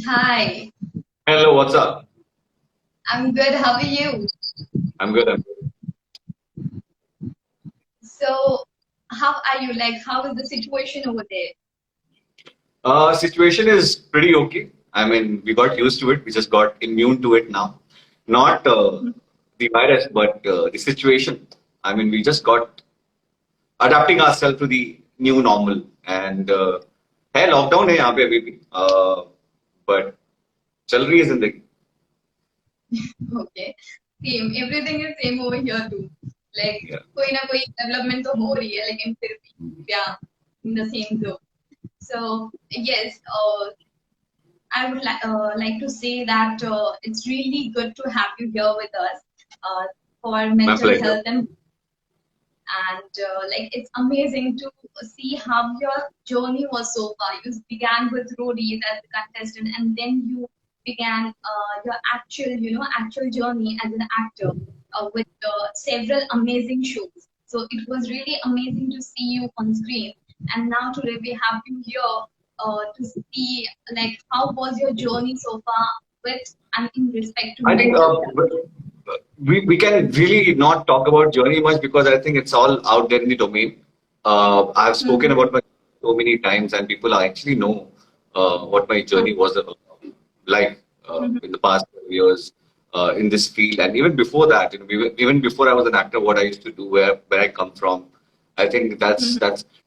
Hi, Hello, what's up? I'm good. How are you? I'm good. I'm good. So, how are you? Like, how is the situation over there? Situation is pretty okay. I mean, we got used to it. We just got immune to it now. Not the virus, but the situation. I mean, we just got adapting ourselves to the new normal. And है lockdown है यहाँ पे अभी भी. But चल रही है जिंदगी. Okay, same. Everything is same over here too. Like, Yeah. कोई ना कोई development तो हो रही है, लेकिन फिर भी, yeah, in the same zone. So, yes, I would like to say that it's really good to have you here with us for My mental pleasure. health and like it's amazing to see how your journey was so far. You began with roadies as a contestant, and then you began your actual journey as an actor with several amazing shows. So it was really amazing to see you on screen. And now today we have you here to see like how was your journey so far with and in respect to I think mental health. we can really not talk about journey much because I think it's all out there in the domain. I've spoken Mm-hmm. about my so many times, and people actually know what my journey was like in the past years in this field, and even before that, even before I was an actor, what I used to do, where I come from. I think that's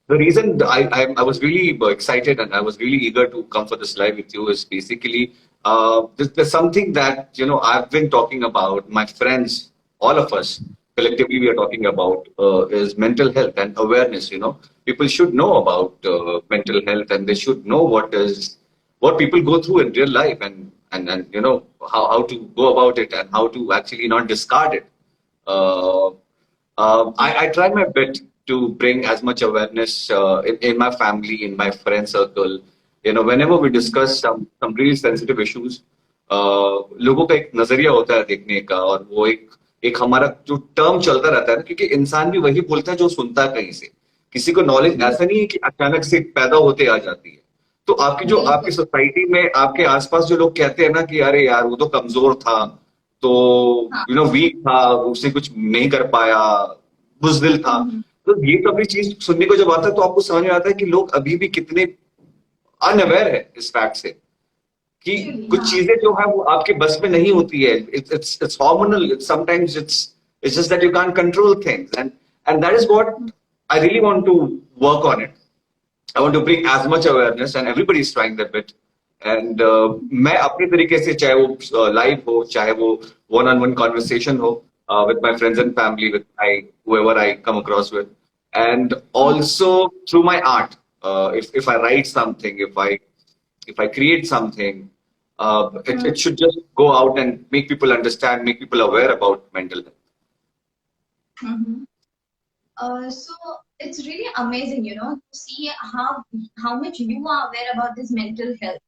the reason I was really excited and I was really eager to come for this live with you is basically there's something that I've been talking about. My friends, all of us collectively, we are talking about is mental health and awareness. People should know about mental health and they should know what people go through in real life and how to go about it and how to actually not discard it. Uh, I try my bit to bring as much awareness in my family, in my friend circle. Whenever we discuss some really sensitive issues, लोगों का एक नजरिया होता है देखने का और वो एक एक हमारा जो टर्म चलता रहता है ना क्योंकि इंसान भी वही बोलता है जो सुनता है कहीं से किसी को नॉलेज ऐसा नहीं है कि अचानक से पैदा होते आ जाती है तो आपकी बिल्कुल। सोसाइटी में आपके आसपास जो लोग कहते हैं ना कि अरे यार वो तो कमजोर था तो हाँ। वीक था उसने कुछ नहीं कर पाया बुजदिल था हम्म, तो ये कभी चीज सुनने को जब आता है तो आपको समझ में आता है कि लोग अभी भी कितने अनअवेयर है इस फैक्ट से कि एक्चुअली कुछ हाँ। चीजें जो है वो आपके बस में नहीं होती है it's hormonal sometimes it's just that you can't control things and that is what I really want to work on it I want to bring as much awareness and everybody is trying that bit and मैं अपने तरीके से चाहे वो live हो चाहे वो one on one conversation हो with my friends and family with my whoever I come across with and also through my art if I write something if I create something it should just go out and make people understand make people aware about mental health. Mm-hmm. So it's really amazing, to see how much you are aware about this mental health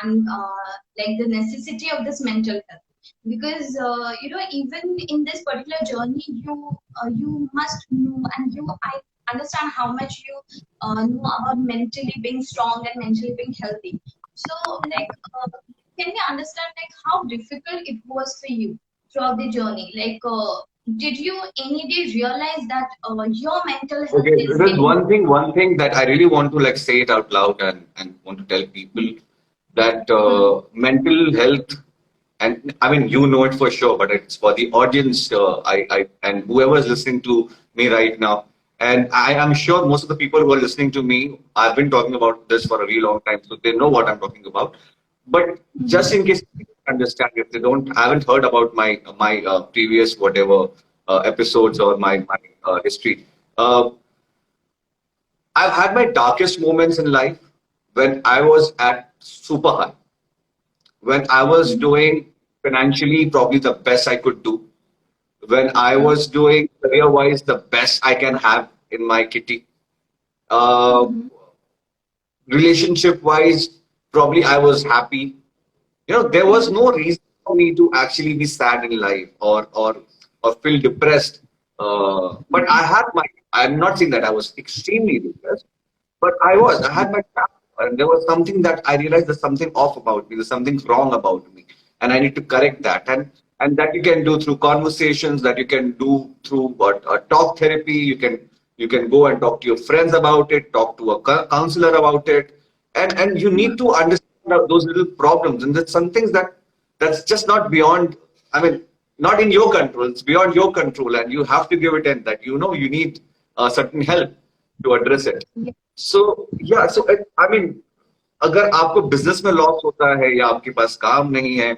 and like the necessity of this mental health. Because even in this particular journey, you must know and I understand how much you know about mentally being strong and mentally being healthy. So like, can we understand like how difficult it was for you throughout the journey? Like, did you any day realize that your mental health Okay, is there's getting one thing that I really want to like say it out loud and want to tell people that Mhm. mental health, and I mean you know it for sure, but it's for the audience. I and whoever is listening to me right now, and I am sure most of the people who are listening to me, I've been talking about this for a really long time, so they know what I'm talking about. But just in case they don't understand, if they don't haven't heard about my previous whatever episodes or my history. Uh, I've had my darkest moments in life when I was at super high, when I was doing financially probably the best I could do, when I was doing career wise the best I can have in my kitty. Uh, Relationship wise, probably I was happy. There was no reason for me to actually be sad in life or feel depressed. But I had my. I'm not saying that I was extremely depressed, but I was. I had my. and there was something that I realized there's something off about me, there's something wrong about me, and I need to correct that. And that you can do through conversations, that you can do through talk therapy. You can go and talk to your friends about it, talk to a counselor about it, and you need to understand those little problems. And that's some things that's just not beyond. I mean, not in your control. It's beyond your control, and you have to give it in that you need certain help to address it. So yeah, so I mean, अगर आपको business में loss होता है, या आपके पास काम नहीं है,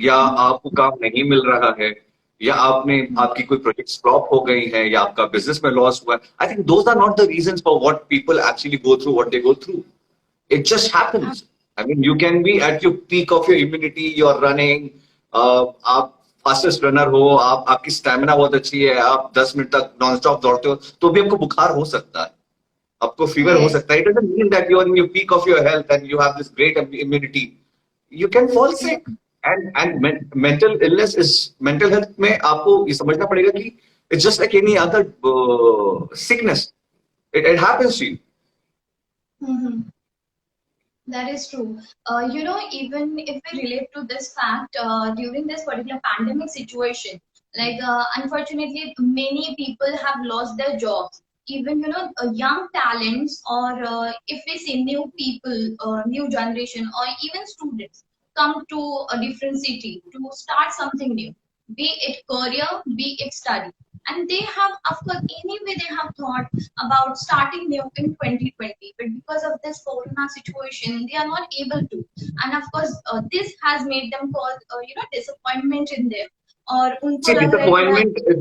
या आपको काम नहीं मिल रहा है, या आपकी कोई प्रोजेक्ट फ्लॉप हो गई है, या आपका बिजनेस में लॉस हुआ है, I think those are not the reasons for what people actually go through what they go through. It just happens. I mean, you can be at your peak of your immunity, you're running, आप fastest runner हो, आपकी stamina बहुत अच्छी है, आप 10 minute तक non stop दौड़ते हो, तो भी आपको बुखार हो सकता है, आपको फीवर हो सकता है. It doesn't mean that you're in your peak of your health and you have this great immunity. You can fall sick. And mental illness is, mental health में आपको ये समझना पड़ेगा कि it's just like any other sickness. It happens to you. Mm-hmm. That is true. Even if we relate to this fact, during this particular pandemic situation, like unfortunately, many people have lost their jobs. Even young talents, or if we say new people, new generation, or even students come to a different city to start something new, be it career, be it study. And they have, of course, anyway, they have thought about starting new in 2020, but because of this corona situation, they are not able to. And of course, this has made them cause, disappointment in them. Or see,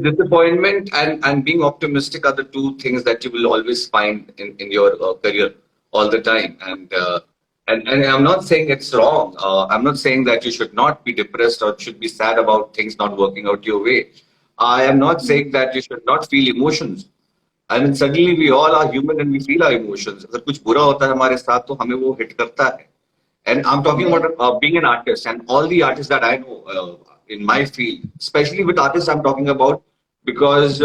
disappointment and being optimistic are the two things that you will always find in your career all the time. And I'm not saying it's wrong. I'm not saying that you should not be depressed or should be sad about things not working out your way. I am not saying that you should not feel emotions. I mean, suddenly we all are human and we feel our emotions. अगर कुछ बुरा होता है हमारे साथ तो हमें वो hit करता है. And I'm talking about being an artist, and all the artists that I know in my field, especially with artists I'm talking about, because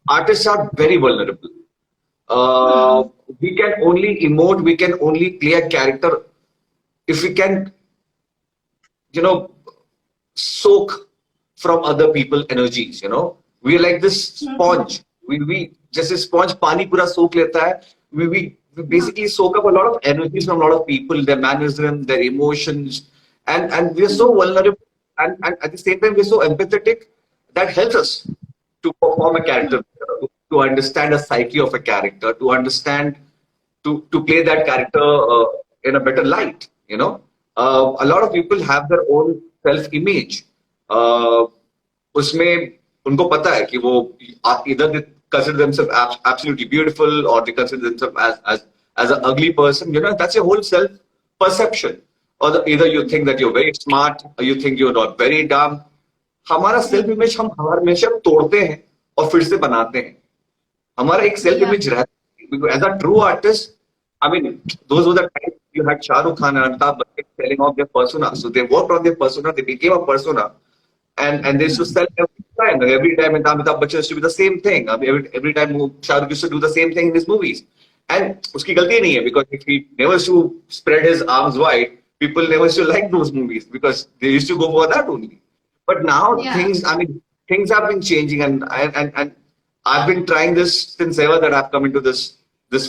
artists are very vulnerable. We can only emote, we can only play a character if we can, soak from other people's energies. We are like this sponge. We just a sponge, pani pura soak leta hai. We basically soak up a lot of energies from a lot of people, their mannerisms, their emotions, and we are so vulnerable, and at the same time we're so empathetic that helps us to perform a character, to understand a psyche of a character, to understand, to play that character in a better light. A lot of people have their own self-image. उसमें उनको पता है कि वो either they consider themselves absolutely beautiful, or they consider themselves as an ugly person. That's your whole self-perception. Or either you think that you're very smart, or you think you're not very dumb. हमारा self-image हम हमेशा तोड़ते हैं और फिर से बनाते हैं. हमारा एक self-image रहता है. Because as a true artist, I mean, those were the times you had Shah Rukh Khan and Amitabh Bachchan selling off their persona. So they worked on their persona, they became a persona. And they used to sell every time. Every time Amitabh Bachchan used to be the same thing. Every time Shah Rukh used to do the same thing in his movies. And उसकी गलती नहीं है, because if he never used to spread his arms wide, people never used to like those movies because they used to go for that only. But now things have been changing, and I've been trying this since ever that I've come into this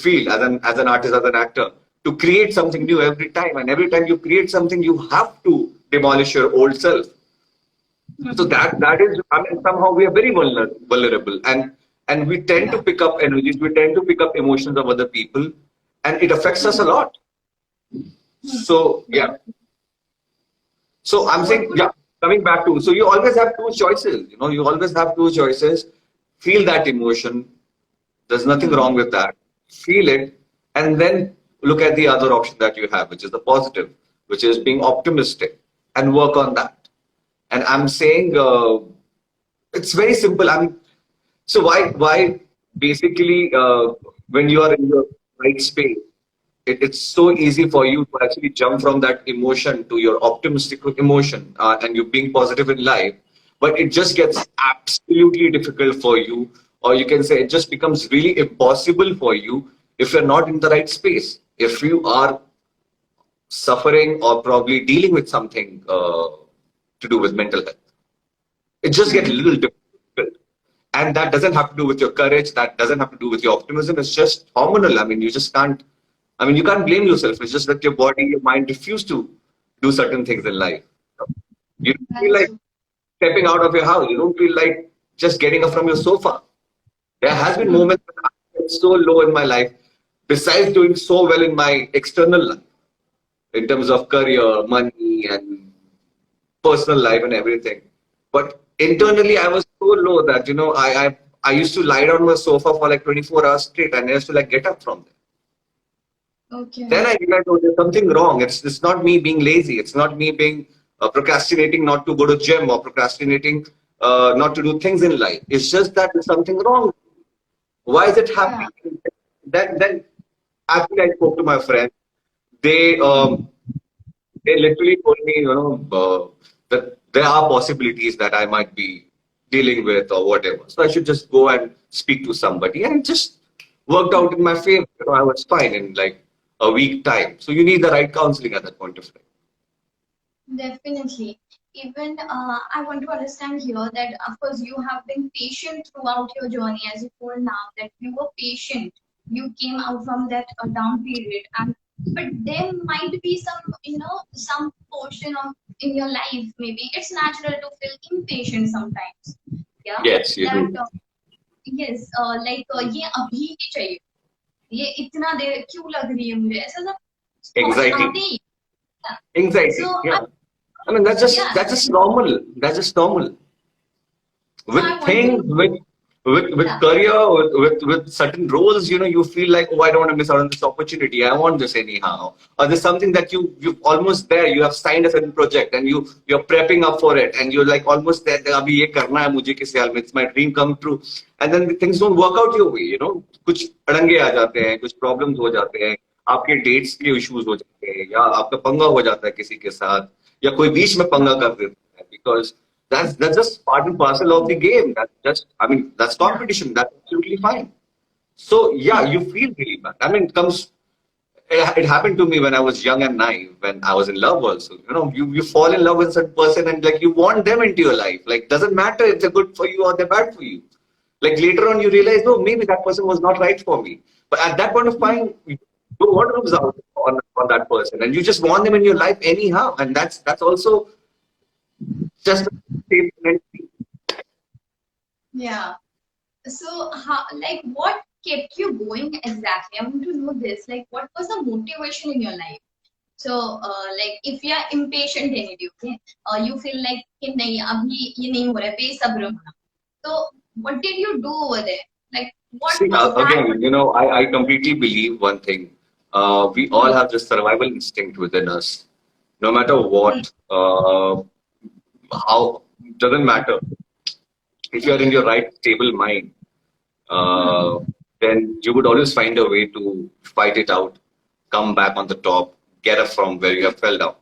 field as an artist, as an actor, to create something new every time. And every time you create something, you have to demolish your old self. So that is, I mean, somehow we are very vulnerable, and we tend to pick up energies, we tend to pick up emotions of other people, and it affects us a lot. So yeah. So I'm saying, yeah, coming back to, so you always have two choices. You always have two choices. Feel that emotion. There's nothing wrong with that. Feel it, and then look at the other option that you have, which is the positive, which is being optimistic, and work on that. And I'm saying it's very simple. So why basically when you are in your right space, it's so easy for you to actually jump from that emotion to your optimistic emotion, and you being positive in life. But it just gets absolutely difficult for you, or you can say it just becomes really impossible for you if you're not in the right space. if you are suffering or probably dealing with something to do with mental health, it just gets a Hmm. little difficult. And that doesn't have to do with your courage. That doesn't have to do with your optimism. It's just hormonal. I mean, you just can't. I mean, you can't blame yourself. It's just that your body, your mind refuse to do certain things in life. You don't feel That's like true. stepping out of your house. You don't feel like just getting up from your sofa. There has been Hmm. moments when I felt so low in my life, besides doing so well in my external life, in terms of career, money, and personal life and everything. But internally, I was so low that I used to lie down on the sofa for like 24 hours straight, and I used to like get up from there. Then Okay. I realized, oh, there's something wrong. It's not me being lazy. It's not me being procrastinating not to go to gym or procrastinating not to do things in life. It's just that there's something wrong. Why is it Yeah. happening? Then after I spoke to my friend, they Hmm. um, they literally told me, that there are possibilities that I might be dealing with or whatever. So I should just go and speak to somebody, and it just worked out in my favor. I was fine in like a week time. So you need the right counseling at that point of time. Definitely. Even I want to understand here that, of course, you have been patient throughout your journey, as you told now that you were patient. You came out from that down period, and but there might be some, some portion of in your life. Maybe it's natural to feel impatient sometimes. Yeah, Yes, you that do. yes, like ये अभी ही चाहिए. ये इतना देर क्यों लग रही है मुझे ऐसा सब thoughts Anxiety. आते ही. Yeah. So Anxiety. I, Yeah. I mean, yeah, that's just normal. That's just normal. so I With want things, to, with yeah, career, with certain roles, you feel like, oh, I don't want to miss out on this opportunity. I want this anyhow. Or there's something that you've almost there. You have signed a certain project and you're prepping up for it, and you're like almost there. अभी ये करना है मुझे किसी हाल में. It's my dream come true. And then things don't work out your way. कुछ अड़ंगे आ जाते हैं, कुछ problems हो जाते हैं. आपके dates के issues हो जाते हैं, या आपका पंगा हो जाता है किसी के साथ, या कोई बीच में पंगा कर देता है, because that's just part and parcel of the game. I mean, that's yeah, competition. That's absolutely fine. So yeah, yeah, you feel really bad. I mean, it happened to me when I was young and naive, when I was in love also. You fall in love with a certain person, and like you want them into your life. Like, doesn't matter if they're good for you or they're bad for you. Like later on you realize, no, maybe that person was not right for me. But at that point of time, you don't want to lose out on that person, and you just want them in your life anyhow. And that's also just a statement. yeah. So, how, like, what kept you going exactly? I want to know this. Like, what was the motivation in your life? So, like, if you are impatient anything, okay, you feel like कि नहीं अभी ये नहीं हो रहा है, बेसब्र होना. So, what did you do over there? Like, what See, was that? again, I completely believe one thing. We all Hmm. have this survival instinct within us. No matter Hmm. what, how, doesn't matter. If you're in Okay. your right, stable mind, Hmm. uh, then you would always find a way to fight it out, come back on the top, get up from where you have fell down.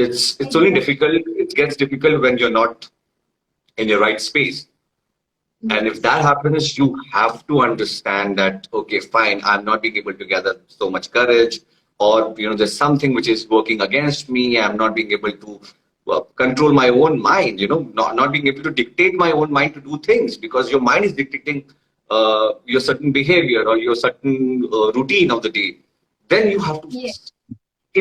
It's only Exactly. difficult. It gets difficult when you're not in your right space. And if Yes. that happens, you have to understand that, okay, fine, I'm not being able to gather so much courage, or, there's something which is working against me. I'm not being able to control my own mind, not being able to dictate my own mind to do things, because your mind is dictating your certain behavior or your certain routine of the day. Then you have to Yeah.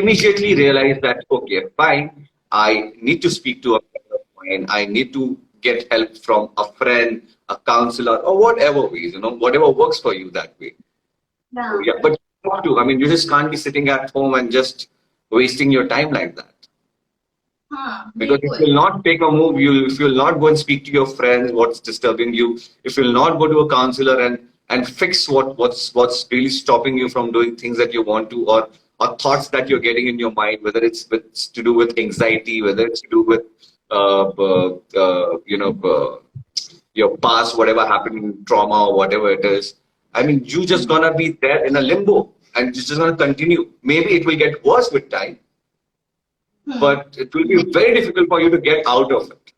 immediately realize that, okay, fine, I need to speak to a friend of mine, I need to get help from a friend, a counselor, or whatever ways, whatever works for you that way. So, Yeah. yeah, but you have to, I mean, you just can't be sitting at home and just wasting your time like that. हाँ, Because if बिल्कुल. you'll not take a move, if you'll not go and speak to your friends, what's disturbing you, if you'll not go to a counselor and fix what's really stopping you from doing things that you want to, or thoughts that you're getting in your mind, whether it's to do with anxiety, whether it's to do with your past, whatever happened, trauma or whatever it is. I mean, you just gonna be there in a limbo, and it's just gonna continue. Maybe it will get worse with time, Hmm. but it will be very difficult for you to get out of it.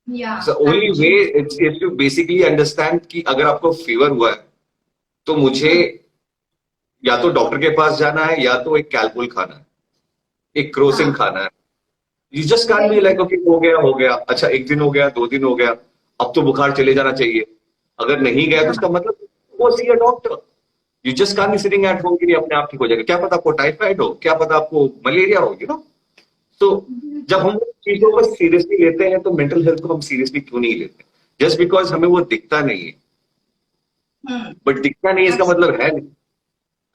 Yeah, The only way actually. is to basically understand कि अगर आपको fever हुआ है तो मुझे Hmm. या तो doctor के पास जाना है या तो एक कैलकुल खाना है, एक क्रोसिन हाँ खाना है. यू जस्ट कांट बी बिल्कुल. लाइक ओके हो गया अच्छा, एक दिन हो गया, 2 दिन हो गया, अब तो बुखार चले जाना चाहिए. अगर नहीं गया तो हाँ उसका मतलब वो see a doctor. You just can't be sitting at home कि नहीं अपने आप ठीक हो जाएगा. क्या पता आपको टाइफाइड हो, क्या पता आपको मलेरिया हो, यू नो. तो जब बिल्कुल. हम चीजों को सीरियसली लेते हैं तो मेंटल हेल्थ को हम सीरियसली क्यों नहीं लेते? जस्ट बिकॉज हमें वो दिखता नहीं है. हम्म. बट दिखता नहीं है इसका Absolutely. मतलब है नहीं.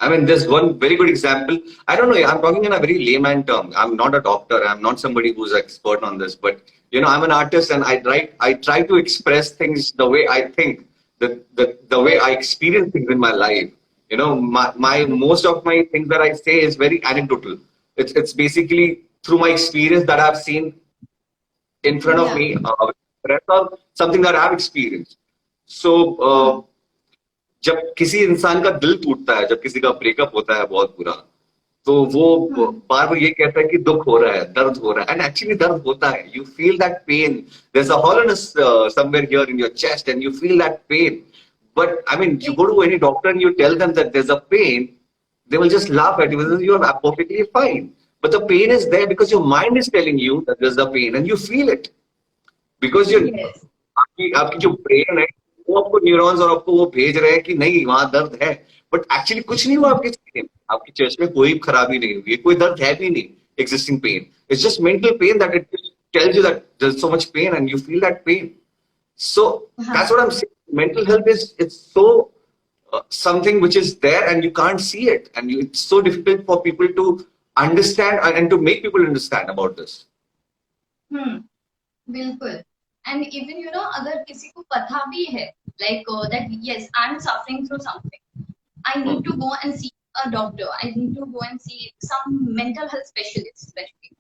I mean, there's one very good example. I don't know. I'm talking in a very layman term. I'm not a doctor. I'm not somebody who's expert on this. But you know, I'm an artist, and I try to express things the way I think, the way I experience things in my life. You know, my most of my things that I say is very anecdotal. It's basically through my experience that I've seen in front of Yeah. me, or something that I've experienced. So. Hmm. जब किसी इंसान का दिल टूटता है, जब किसी का ब्रेकअप होता है बहुत बुरा, तो वो Hmm. बार बार ये कहता है कि दुख हो रहा है, दर्द हो रहा है. एंड एक्चुअली दर्द होता है. You feel that pain. There is a hollowness somewhere here in your chest and you feel that pain. But I mean, you go to any doctor and you tell them that there's a pain, they will just laugh at you because you are perfectly fine. But the pain is there because your mind is telling you that there's a pain and you feel it. Because ये Yes. आपकी आपकी जो brain है वो आपको neurons और आपको वो भेज रहे हैं कि नहीं वहां दर्द है. बट एक्चुअली कुछ नहीं हुआ आपके चेहरे में, आपकी चेस्ट में कोई खराबी नहीं हुई, कोई दर्द है भी नहीं. existing pain, it's just mental pain that it just tells you that there's so much pain and you feel that pain. So हाँ. that's what I'm saying. Mental health is, it's so something which is there and you can't see it, and it's so difficult for people to understand and to make people understand about this. Hmm. बिल्कुल. And even you know अगर किसी को पता भी है like that yes I am suffering through something, I need to go and see a doctor. I need to go and see some mental health specialist, especially.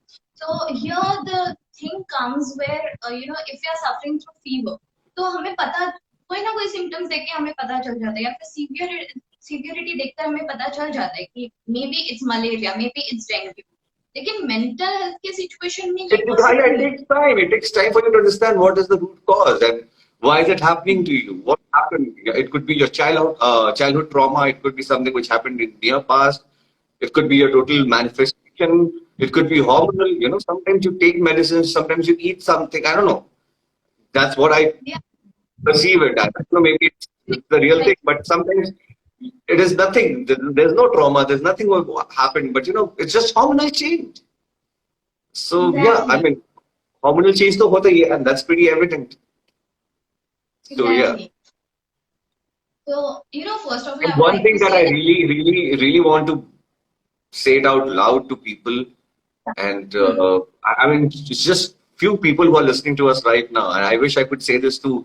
So here the thing comes where you know if you are suffering through fever, तो हमें पता कोई ना कोई symptoms देख के हमें पता चल जाता है, या फिर सीवियरिटी देखकर हमें पता चल जाता है कि may be it's malaria, may be it's dengue. लेकिन मेंटल हेल्थ के सिचुएशन में ये पॉसिबल It नहीं. takes time. It takes time for you to understand what is the root cause and why is it happening to you. What happened? It could be your childhood trauma. It could be something which happened in near past. It could be a total manifestation. It could be hormonal. You know, sometimes you take medicines. Sometimes you eat something. I don't know. That's what I Yeah. perceive it as. I don't know, maybe it's the real Like thing, but sometimes it is nothing. There's no trauma. There's nothing what happened. But you know, it's just hormonal change. So yeah, I exactly. mean, hormonal change तो होता ही है, and that's pretty evident. So yeah, Exactly. So, you know, first of all, and I would one like thing to that I say that. really want to say it out loud to people, and Hmm. I mean, it's just few people who are listening to us right now, and I wish I could say this to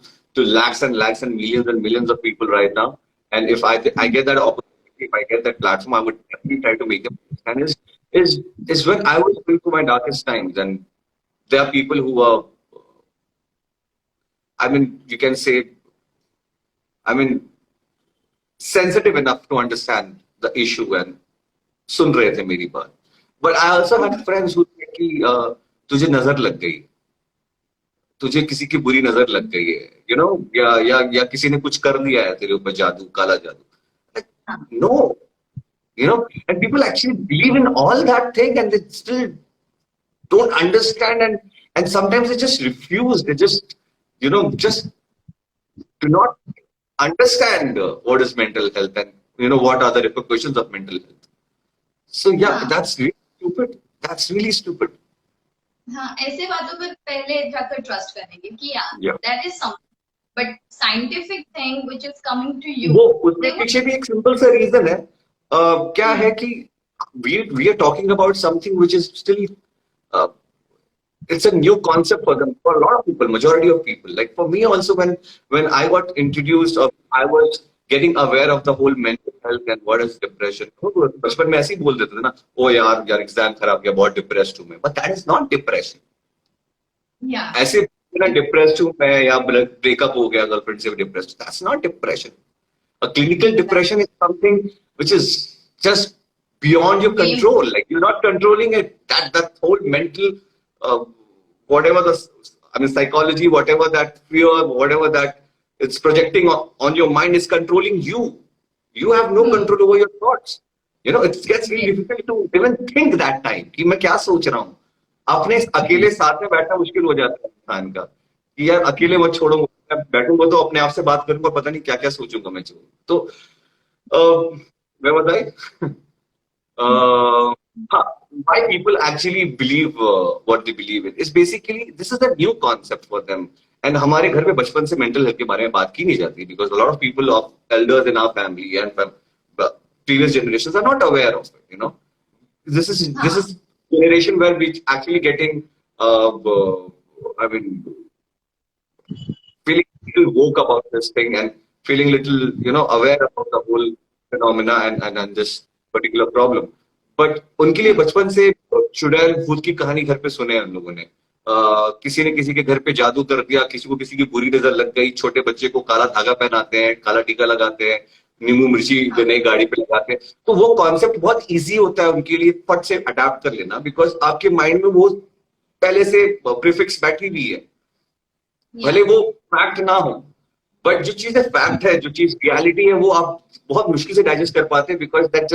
lakhs and millions of people right now. And if I get that opportunity, if I get that platform, I would definitely try to make them understand. Is when I was going through my darkest times, and there are people who are, I mean, you can say, I mean, sensitive enough to understand the issue and सुन रहे थे मेरी बात. But I also had friends who said कि तुझे नजर लग गई, तुझे किसी की बुरी नजर लग गई है, you know, या किसी ने कुछ कर दिया है तेरे ऊपर, जादू, काला जादू. Like, हाँ. no, you know, and people actually believe in all that thing and they still don't understand, and sometimes they just refuse. They just, you know, just do not understand what is mental health and you know what are the repercussions of mental health. So yeah, हाँ. that's really stupid. That's really stupid. हाँ, ऐसे बातों पर पहले जाकर trust करेंगे कि यार Yeah. That is something, but scientific thing which is coming to you, वो उसके दे पीछे भी एक सिंपल सा रीजन है. क्या है वुड. कि we are talking about something which is still uh, it's a new concept for them, for a lot of people, majority of people. Like for me also, when I got introduced or I was getting aware of the whole mental health and what is depression, बचपन में ऐसे ही बोल देते थे ना, ओ यार यार exam खराब गया, बहुत डिप्रेस्ड हूं मैं. But that is not depression. या. ऐसे ना डिप्रेस्ड हूं मैं या ब्रेकअप हो गया गर्लफ्रेंड से, depressed, that's not depression. A clinical depression is something which is just beyond your control. Like you're not controlling it. That whole mental, uh, whatever the, I mean, psychology, whatever that fear, whatever that it's projecting on your mind is controlling you. You have no control over your thoughts. it gets really Yes. difficult to even think that time कि मैं क्या सोच रहा हूँ. अपने अकेले साथ में बैठना मुश्किल हो जाता है इंसान का कि यार अकेले मत छोड़ो, मैं बैठूंगा तो अपने आप से बात करूंगा, पता नहीं क्या क्या सोचूंगा मैं. तो मैं बताए why people actually believe what they believe in is basically this is a new concept for them. And हमारे घर में बचपन से mental health के बारे में बात की नहीं जाती because a lot of people of elders in our family and previous generations are not aware of it. This is generation where we actually getting I mean feeling little woke about this thing and feeling little aware about the whole phenomena and this particular problem. But उनके लिए बचपन से चुड़ैल भूत की कहानी घर पे सुने हम लोगों ने. किसी ने किसी के घर पे जादू कर दिया, किसी को किसी की बुरी नजर लग गई, छोटे बच्चे को काला धागा पहनाते हैं, काला टीका लगाते हैं, नींबू मिर्ची नई गाड़ी पे लगाते हैं. तो वो कॉन्सेप्ट बहुत इजी होता है उनके लिए फट से अडाप्ट कर लेना बिकॉज आपके माइंड में वो पहले से प्रीफिक्स बैठी हुई है. भले वो फैक्ट ना हो बट जो चीज फैक्ट है, जो चीज रियलिटी है, वो आप बहुत मुश्किल से डाइजेस्ट कर पाते हैं because that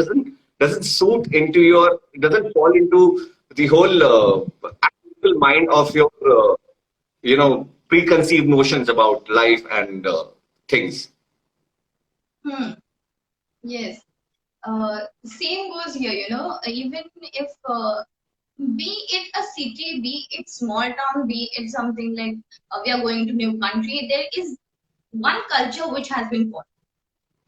doesn't suit into your, it doesn't fall into the whole actual mind of your preconceived notions about life and things. Yes. Same goes here, even if be it a city, be it small town, be it something like we are going to new country, there is one culture which has been followed.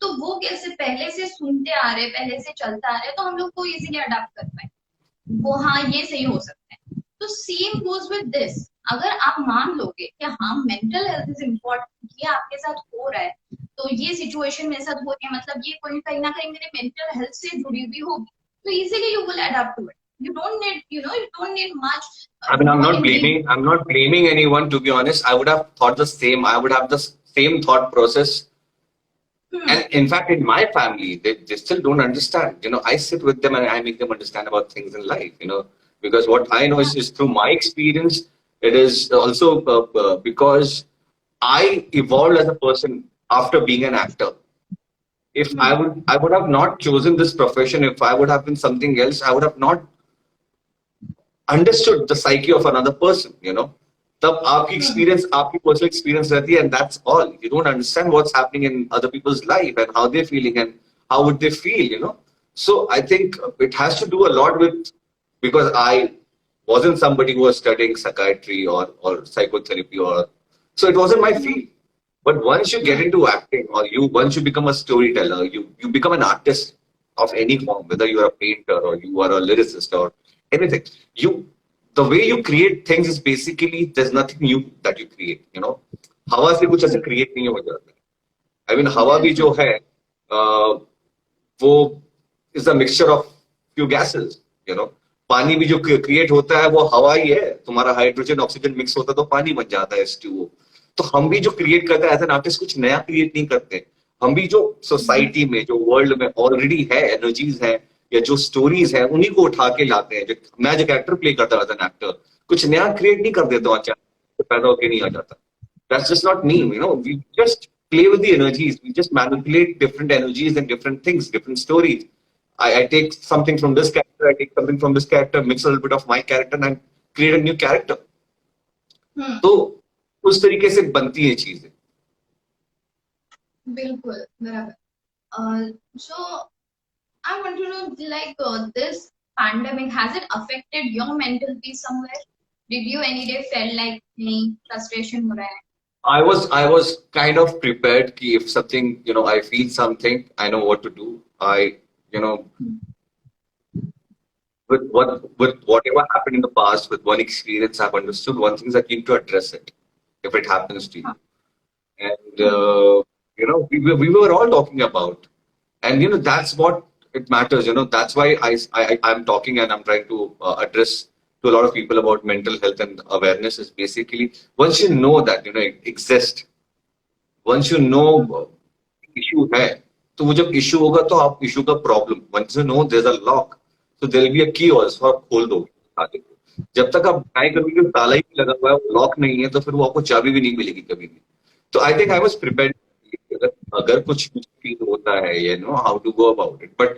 तो वो कैसे पहले से सुनते आ रहे, पहले से चलता आ रहे, तो हम लोग को इजीली अडाप्ट कर पाए वो, हाँ ये सही हो सकता है. तो सेम गोज विद दिस. अगर आप मान लोगे कि हाँ मेंटल हेल्थ इज इम्पोर्टेंट, ये आपके साथ हो रहा है, तो ये सिचुएशन मेरे साथ हो रही है, मतलब ये कोई कहीं ना कहीं मेरे मेंटल हेल्थ से जुड़ी हुई होगी, तो easily you will adapt to it. You don't need, you don't need much. I mean, I'm not blaming anyone, to be honest. I would have thought the same. I would have the same thought process. And in fact, in my family, they still don't understand. I sit with them and I make them understand about things in life, because what I know is through my experience. It is also because I evolved as a person after being an actor. If I would have not chosen this profession, if I would have been something else, I would have not understood the psyche of another person, तब आपकी experience, आपकी personal experience रहती है, and that's all. You don't understand what's happening in other people's life and how they're feeling and how would they feel, So I think it has to do a lot with, because I wasn't somebody who was studying psychiatry or psychotherapy so it wasn't my field. But once you get into acting or once you become a storyteller, you become an artist of any form, whether you are a painter or you are a lyricist or anything. The way you create things is basically there's nothing new that you create. हवा से कुछ ऐसे create नहीं हो जाता. I mean, हवा भी जो है वो is a mixture of few gases. पानी भी जो create होता है वो हवा ही है. तुम्हारा हाइड्रोजन ऑक्सीजन मिक्स होता है तो पानी बन जाता है H2O. तो हम भी जो क्रिएट करते हैं एज एन आर्टिस्ट कुछ नया क्रिएट नहीं करते. हम भी जो सोसाइटी में, जो वर्ल्ड में ऑलरेडी है, एनर्जीज है या जो स्टोरीज है, उन्हीं को उठा के लाते हैं. मैं जो कैरेक्टर प्ले करता रहता एन एक्टर, कुछ नया क्रिएट नहीं कर देता हूँ, अचानक पैदा होके नहीं आ जाता. That's just not me. We just play with the energies. We just manipulate different energies and different things, different stories. I take something from this character, I take something from this character, mix a little bit of my character and create a new character. तो उस तरीके से बनती है चीजें. बिल्कुल बराबर. So I want to know, like, this pandemic, has it affected your mental peace somewhere? Did you any day felt like any frustration हो रहा है? I was kind of prepared कि if something, I feel something, I know what to do. With whatever happened in the past, with one experience, I've understood one thing is I need to address it if it happens to you. And we were all talking about, and that's what it matters. That's why I'm talking and I'm trying to address to a lot of people about mental health and awareness is basically once you know that it exists, once you know issue है, तो वो जब issue होगा तो आप issue का problem, once you know there's a lock, so there will be a key also, आप खोल दो आगे. जब तक आप ट्राई करोगे कि ताला ही लगा हुआ है, लॉक नहीं है, तो फिर वो आपको चाबी भी नहीं मिलेगी कभी भी. तो I think I was prepared अगर अगर कुछ फील होता है, how to go about it. But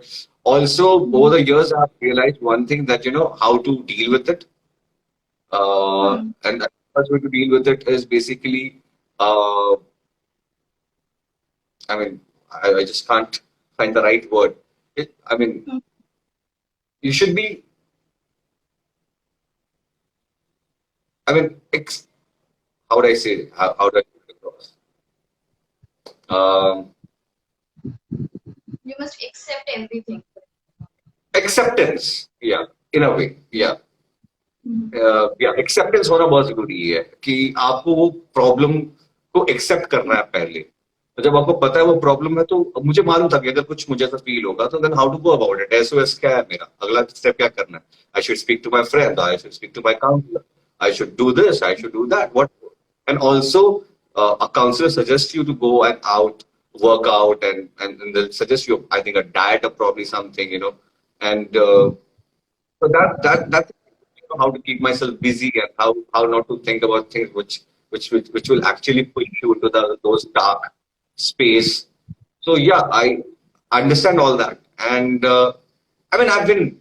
also over the years, I've realized one thing, that how to deal with it. And the first way to deal with it is basically, uh, I mean, I just can't find the right word. I mean, you should be, I mean, how would I say it? How do I put it across? Um, You must accept everything. Acceptance, yeah, in a way, yeah. या acceptance होना बहुत जरूरी है कि आपको वो problem को accept करना है पहले। तो जब आपको पता है वो प्रॉब्लम है, तो मुझे मालूम था कि अगर कुछ मुझे ऐसा फील होगा तो then how to go about it. SOS क्या है मेरा अगला स्टेप, क्या करना है? I should speak to my friend, I should speak to my counsellor, I should do this, I should do that, what. And also a counselor suggests you to go and work out, and they'll suggest you, I think, a diet or probably something, and so that's how to keep myself busy, and how not to think about things which will actually push you into those dark space. So yeah, I understand all that, and I mean, I've been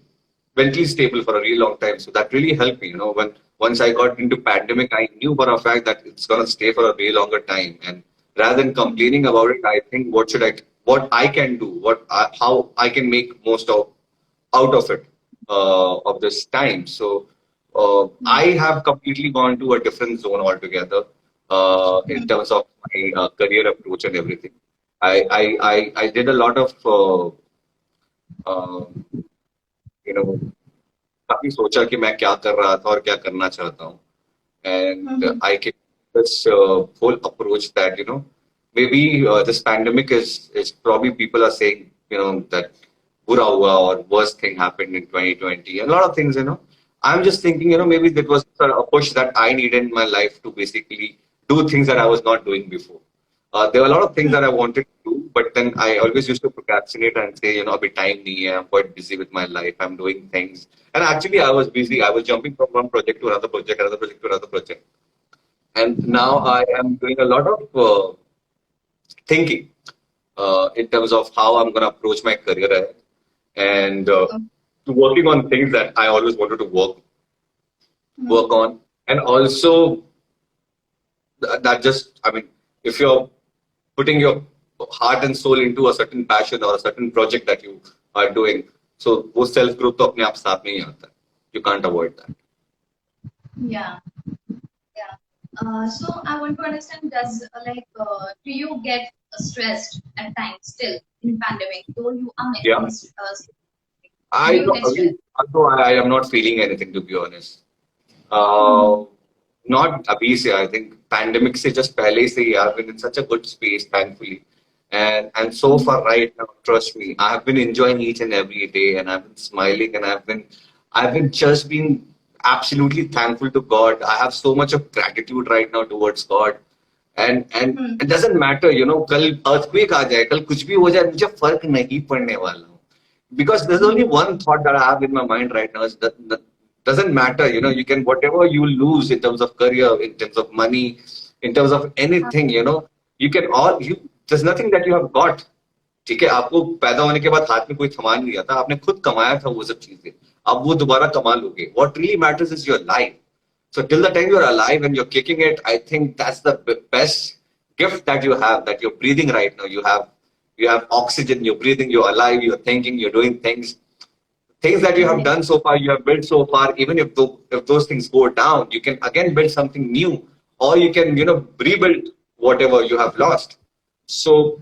mentally stable for a really long time, so that really helped me. When once I got into pandemic, I knew for a fact that it's gonna stay for a way longer time, and rather than complaining about it, I think what I can do, how I can make most out of it, of this time. So I have completely gone to a different zone altogether, in terms of my career approach and everything. I did a lot of uh, you know काफी सोचा कि मैं क्या कर रहा था और क्या करना चाहता हूँ, and I came to this whole approach that maybe this pandemic is probably, people are saying that bura hua or worst thing happened in 2020 and a lot of things. I'm just thinking, maybe that was a push that I needed in my life to basically do things that I was not doing before. There were a lot of things that I wanted to do, but then I always used to procrastinate and say, abhi time nahi hai, I'm quite busy with my life, I'm doing things. And actually, I was busy. I was jumping from one project to another project, another project to another project. And now I am doing a lot of thinking in terms of how I'm going to approach my career ahead, and working on things that I always wanted to work on. And also, that just, I mean, if you're putting your heart and soul into a certain passion or a certain project that you are doing, so वो self growth तो अपने आप साथ में ही आता है. You can't avoid that. Yeah. Yeah. So I want to understand, do you get stressed at times still in pandemic, though you are Yeah. do you get stressed? I am not feeling anything, to be honest. Not abhi se, I think pandemic se just pehle se hi I've been in such a good space, thankfully. And so far right now, trust me, I have been enjoying each and every day, and I've been smiling, and I've been just being absolutely thankful to God. I have so much of gratitude right now towards God. And it doesn't matter, कल earthquake आ जाए, कल कुछ भी हो जाए, मुझे फर्क नहीं पड़ने वाला. Because there's only one thought that I have in my mind right now, is that doesn't matter, you can, whatever you lose in terms of career, in terms of money, in terms of anything, you can there's nothing that you have got. ठीक है, आपको पैदा होने के बाद हाथ में कोई थमा नहीं दिया था, आपने खुद कमाया था वो सब चीजें, अब वो दोबारा कमा लोगे. What really matters is your life. So till the time you're alive and you're kicking it, I think that's the best gift that you have, that you're breathing right now. You have oxygen, you're breathing, you're alive, you're thinking, you're doing things that you have done so far, you have built so far. Even if those things go down, you can again build something new, or you can rebuild whatever you have lost. So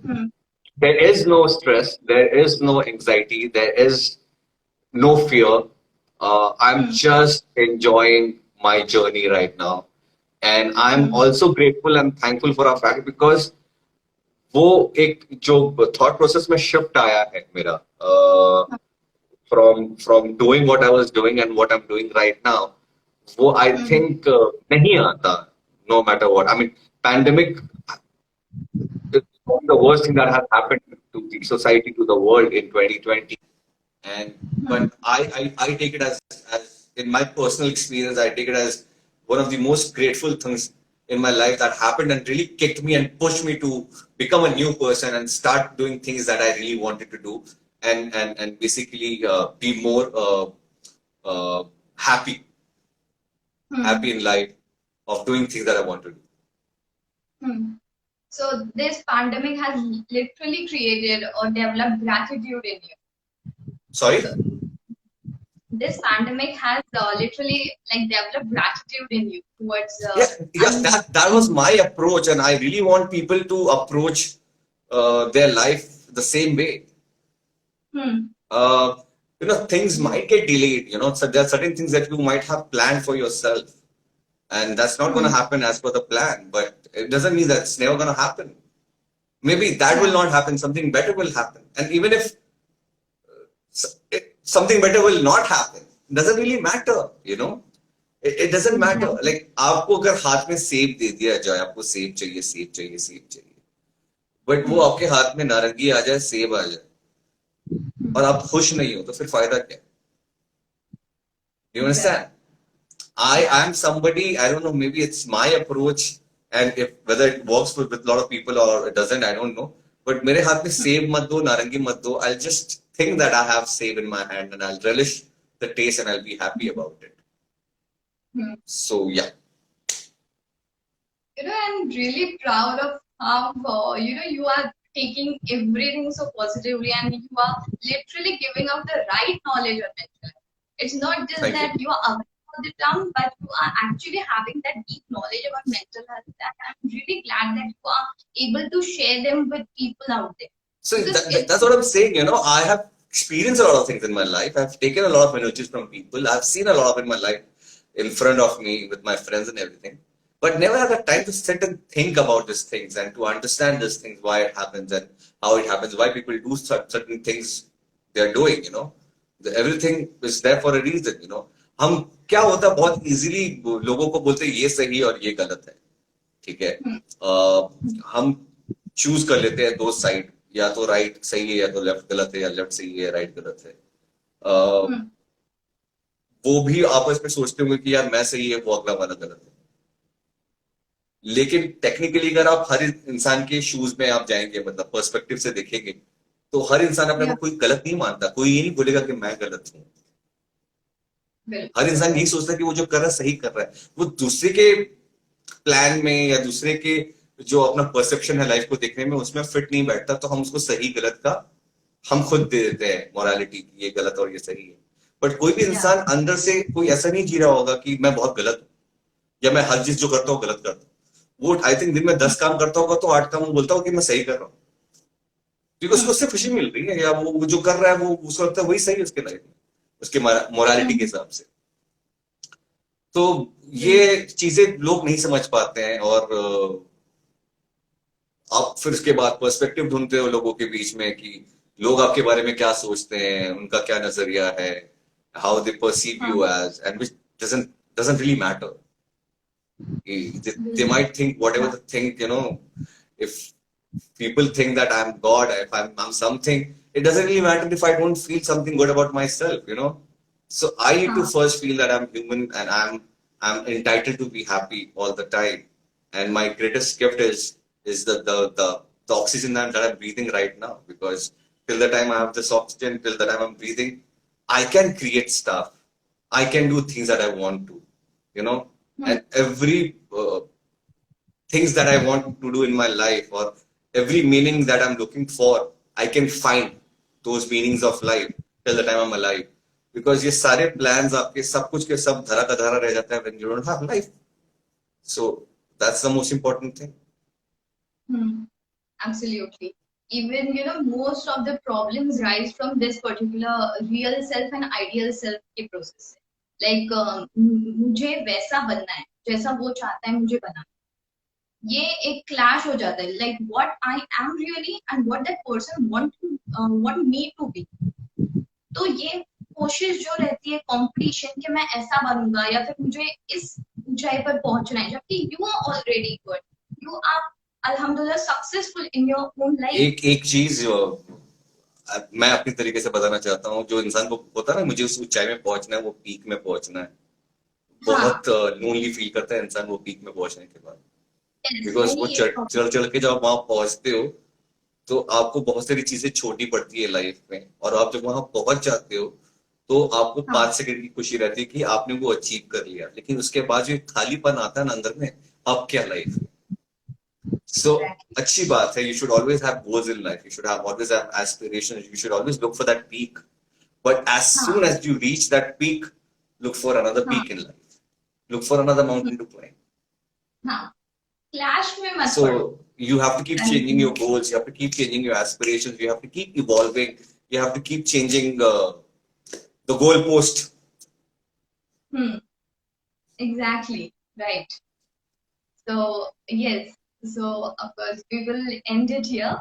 there is no stress, there is no anxiety, there is no fear. I'm just enjoying my journey right now, and I'm also grateful and thankful for a fact, because वो एक जो thought process में shift आया है मेरा, from doing what I was doing and what I'm doing right now, वो I think नहीं आता, no matter what. I mean, pandemic is the worst thing that has happened to the society, to the world in 2020. But I take it as in my personal experience, I take it as one of the most grateful things in my life that happened and really kicked me and pushed me to become a new person and start doing things that I really wanted to do, and basically be more happy Hmm. in life of doing things that I want to do. Hmm. So this pandemic has literally created or developed gratitude in you. Sorry? So this pandemic has literally like developed gratitude in you towards Yeah, yes, and that was my approach, and I really want people to approach their life the same way. hmm. uh, things might get delayed. So there are certain things that you might have planned for yourself, and that's not going to Hmm. happen as per the plan. But it doesn't mean that it's never going to happen. Maybe that will Yeah. not happen. Something better will happen, and even if something better will not happen, doesn't really matter. It doesn't matter. Exactly. Like आपको अगर हाथ में सेब दे दिया जाए, आपको सेब चाहिए, सेब चाहिए, सेब चाहिए, बट वो Hmm. आपके हाथ में नारंगी आ जाए, सेब आ जाए, और Hmm. आप खुश नहीं हो, तो फिर फायदा क्या? You Correct. understand? I Yeah. am somebody, I don't know, maybe it's my approach, and if whether it works with a lot of people or it doesn't, I don't know. But मेरे हाथ में सेब मत दो, नारंगी मत दो. I'll just think that I have सेब in my hand and I'll relish the taste and I'll be happy about it. Hmm. So yeah. I'm really proud of how you are taking everything so positively, and you are literally giving out the right knowledge on mental health. It's not just Thank you. that you are aware of the term, but you are actually having that deep knowledge about mental health. And I'm really glad that you are able to share them with people out there, So because it's that's what I'm saying. I have experienced a lot of things in my life. I've taken a lot of energies from people. I've seen a lot of in my life in front of me with my friends and everything. But never had the time to sit and think about these things and to understand these things, why it happens and how it happens, why people do certain things they're doing. Everything is there for a reason. हम क्या होता है, बहुत easily लोगों को बोलते हैं ये सही और ये गलत है, ठीक है। hmm, हम चूज कर लेते हैं दो साइड, या तो राइट सही है या तो लेफ्ट गलत है, या लेफ्ट सही है राइट गलत है। hmm, वो भी आपस में सोचते होंगे कि यार मैं सही है, वो अगला वाला गलत है। लेकिन टेक्निकली अगर आप हर इंसान के शूज में आप जाएंगे, मतलब पर्सपेक्टिव से देखेंगे, तो हर इंसान अपने को yeah, कोई गलत नहीं मानता, कोई ये नहीं बोलेगा कि मैं गलत हूं। well, हर इंसान यही सोचता है कि वो जो कर रहा है सही कर रहा है। वो दूसरे के प्लान में या दूसरे के जो अपना परसेप्शन है लाइफ को देखने में, उसमें फिट नहीं बैठता, तो हम उसको सही गलत का हम खुद दे देते हैं मोरालिटी की, ये गलत और ये सही है। बट कोई भी yeah, इंसान अंदर से कोई ऐसा नहीं जी रहा होगा कि मैं बहुत गलत हूं, या मैं हर चीज जो करता हूँ गलत करता हूँ। वो आई थिंक दिन में 10 काम करता होगा तो 8 काम वो बोलता होगा कि मैं सही कर रहा हूँ, क्योंकि उसको hmm, उससे खुशी मिल रही है, या वो जो कर रहा है वो उसको लगता है वही सही है उसके लाइफ में, उसके मोरालिटी के hmm, हिसाब से। तो really, ये चीजें लोग नहीं समझ पाते हैं, और आप फिर उसके बाद पर्सपेक्टिव ढूंढते हो लोगों के बीच में कि लोग आपके बारे में क्या सोचते हैं, उनका क्या नजरिया है, how they perceive huh, you as, and which doesn't really matter. They really, might think whatever yeah, they think. If people think that I'm God, if I'm something, it doesn't really matter if I don't feel something good about myself. So I need to huh, first feel that I'm human and I'm entitled to be happy all the time. And my greatest gift is the oxygen that I'm breathing right now. Because till the time I have this oxygen, till the time I'm breathing, I can create stuff. I can do things that I want to, you know, hmm, and every things that I want to do in my life, or every meaning that I'm looking for, I can find those meanings of life till the time I'm alive. Because ये सारे plans आपके सब कुछ के सब धरा का धरा रह जाता है when you don't have life. So that's the most important thing. hmm. Absolutely. Even, most of the problems rise from this particular real self and ideal self के process से. Like, मुझे वैसा बनना है, जैसा वो चाहता है मुझे बनाना। ये एक क्लैश हो जाता है, like what I am really and what that person want me to be. तो ये कोशिश जो रहती है कंपटीशन कि मैं ऐसा बनूंगा या फिर मुझे इस ऊंचाई पर पहुंचना है, जबकि you are already good, you are अल्हम्दुलिल्लाह successful in your own life. एक चीज जो मैं अपनी तरीके से बताना चाहता हूँ, जो इंसान को होता है ना, मुझे उस ऊंचाई में पहुंचना है, वो पीक में पहुंचना है, हाँ, बहुत लोनली फील करता है इंसान वो पीक में पहुंचने के बाद। Yes, बिकॉज वो many चढ़ years. चढ़ चढ़ के जब आप वहां पहुंचते हो तो आपको बहुत सारी चीजें छोड़नी पड़ती है लाइफ में, और आप जब वहां पहुंच जाते हो तो आपको हाँ, 5 सेकंड की खुशी रहती है कि आपने वो अचीव कर लिया, लेकिन उसके बाद जो एक खालीपन आता है ना अंदर में, अब क्या लाइफ है। सो exactly. अच्छी बात है, you should always have goals in life, you should have always have aspirations, you should always look for that peak, but as हाँ, soon as you reach that peak, look for another हाँ, peak in life, look for another hmm, mountain to climb. हाँ, clash में मत पड़ो। So you have to keep changing your Ultimately. goals, you have to keep changing your aspirations, you have to keep evolving, you have to keep changing the goalpost. Hmm, exactly. Right. So, yes. So, of course, we will end it here.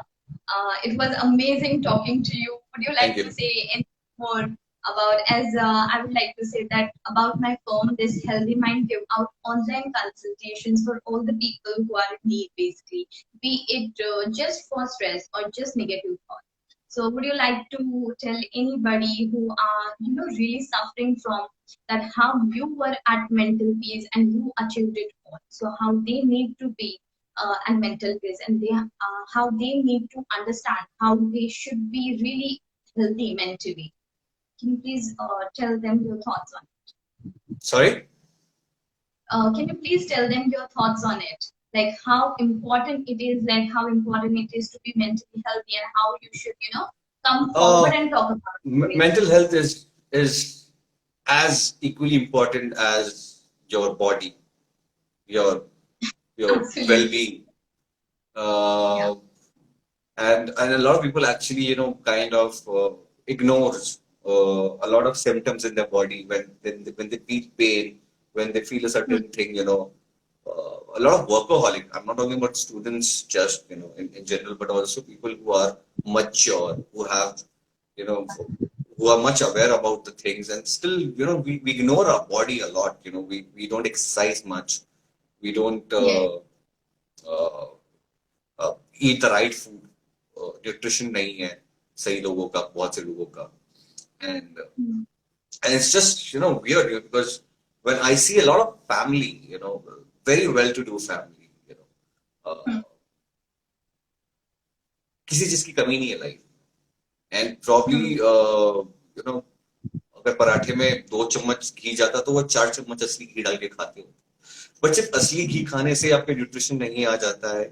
It was amazing talking to you. Would you Thank like to you. say anything more about, as I would like to say that about my firm, this Healthy Mind give out online consultations for all the people who are in need, basically, be it just for stress or just negative thoughts. So, would you like to tell anybody who are, really suffering from that, how you were at mental peace and you achieved it all? So, how they need to be and mental peace, and how they need to understand how they should be really healthy mentally. Can you please tell them your thoughts on it? Sorry? Can you please tell them your thoughts on it? Like how important it is, like how important it is to be mentally healthy, and how you should, come forward Uh, and talk about it. Mental health is as equally important as your body, your your Absolutely. well-being. Yeah. Uh, and a lot of people actually kind of ignores a lot of symptoms in their body when they feel pain, when they feel a Hmm. certain thing, a lot of workaholic, I'm not talking about students just in general, but also people who are mature, who have you know who are much aware about the things, and still we ignore our body a lot. We don't exercise much, we don't Yes. uh, eat the right food, nutrition नहीं है सही लोगों का, बहुत से लोगों का, and Hmm. and it's just weird, because when I see a lot of family, very well to do family, Hmm. किसी चीज की कमी नहीं है लाइफ, एंड प्रॉब्ली Hmm. अगर पराठे में 2 चम्मच घी जाता तो वो 4 चम्मच असली घी डाल के खाते हो, बट सिर्फ असली घी खाने से आपके न्यूट्रिशन नहीं आ जाता है,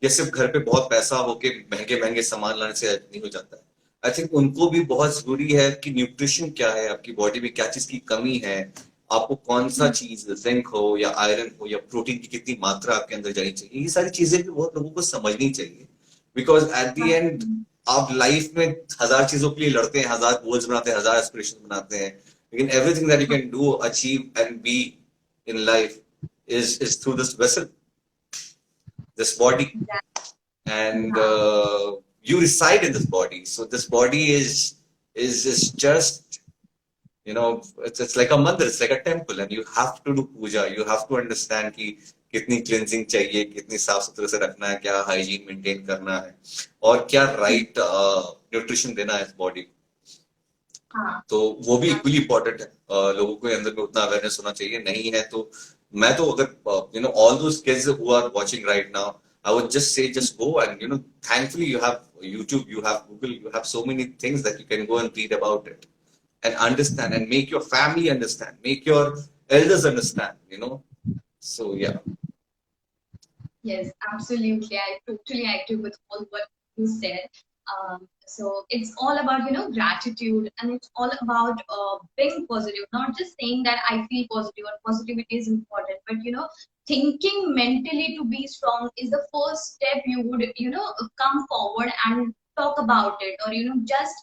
या सिर्फ घर पे बहुत पैसा होके महंगे महंगे सामान लाने से नहीं हो जाता है। आई थिंक उनको भी बहुत जरूरी है कि न्यूट्रिशन क्या है, आपकी बॉडी में क्या चीज की कमी है, आपको कौन सा Hmm. चीज जिंक हो या आयरन हो या प्रोटीन की कितनी मात्रा आपके अंदर जानी चाहिए, ये सारी चीजें भी बहुत लोगों को समझनी चाहिए, because at the end Absolutely. आप लाइफ में 1000 चीजों के लिए लड़ते हैं, 1000 गोल्स बनाते हैं, 1000 एस्पिरेशन बनाते हैं, लेकिन everything that you can do achieve and be in life is through this vessel, this body, Exactly. and हाँ. you reside in this body. So this body is just it's like a mandir, it's like a temple, and you have to do puja. You have to understand कि कितनी cleansing चाहिए, कितनी साफ सुथरे से रखना है, क्या हाइजीन मेंटेन करना है, और क्या राइट न्यूट्रिशन देना है इस बॉडी को। हाँ. तो वो भी इक्वली इंपॉर्टेंट है, लोगों के अंदर में उतना अवेयरनेस होना चाहिए, नहीं है तो मैं तो अगर all those kids who are watching right now, I would just say just go, and thankfully you have YouTube, you have Google, you have so many things that you can go and read about it and understand and make your family understand, make your elders understand. So yeah. Yes, absolutely. I totally agree with all what you said. So it's all about, gratitude, and it's all about being positive, not just saying that I feel positive, and positivity is important, but, thinking mentally to be strong is the first step you would, come forward and talk about it, or, just,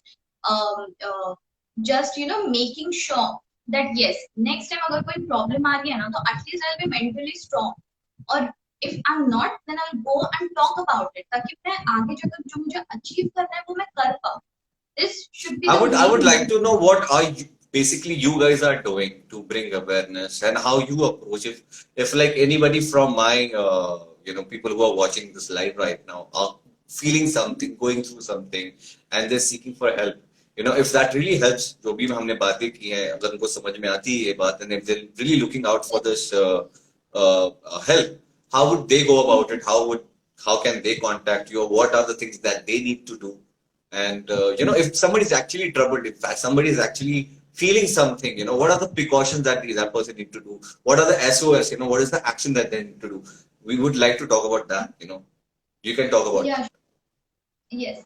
making sure that yes, next time अगर कोई problem आ रही है ना, तो at least I'll be mentally strong. और if I'm not, then I'll go and talk about it, ताकि मैं आगे जाकर जो मुझे achieve करना है वो मैं कर पाऊँ. This should be I the would I would main like goal. to know what are basically you guys are doing to bring awareness, and how you approach it. If like anybody from my people who are watching this live right now are feeling something, going through something, and they're seeking for help. If that really helps, जो भी हमने बातें की हैं, अगर उनको समझ में आती है ये बात, and if they're really looking out for this help, how would they go about it? How can they contact you? Or what are the things that they need to do? And if somebody is actually troubled, if somebody is actually feeling something, what are the precautions that person need to do? What are the SOS? What is the action that they need to do? We would like to talk about that. You can talk about Yeah. that. Yes.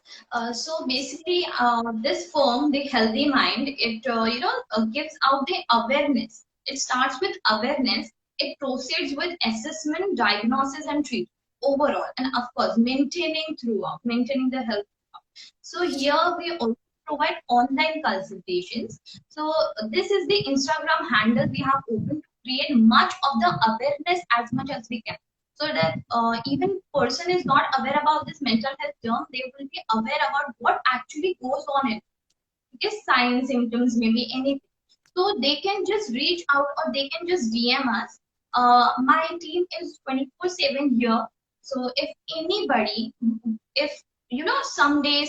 So basically, this firm, the Healthy Mind, it gives out the awareness. It starts with awareness. It proceeds with assessment, diagnosis, and treatment overall, and of course, maintaining the health. So here we also provide online consultations. So this is the Instagram handle we have opened to create much of the awareness as much as we can. So that even person is not aware about this mental health term, they will be aware about what actually goes on in it. Signs, symptoms, maybe anything. So they can just reach out or they can just DM us. My team is 24/7 here. So if anybody, if someday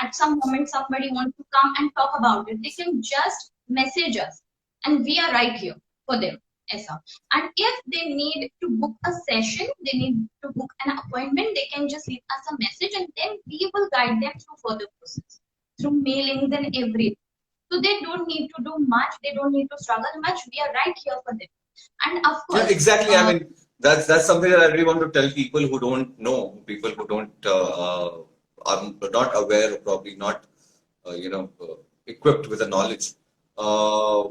at some moment somebody wants to come and talk about it, they can just message us and we are right here for them. Aisa. And if they need to book a session, they need to book an appointment, they can just leave us a message and then we will guide them through further process through mailings and everything. So they don't need to do much, they don't need to struggle much, we are right here for them. And of Yeah, course, exactly. I mean, that's something that I really want to tell people who don't know, people who don't are not aware, or probably not, equipped with the knowledge. Uh,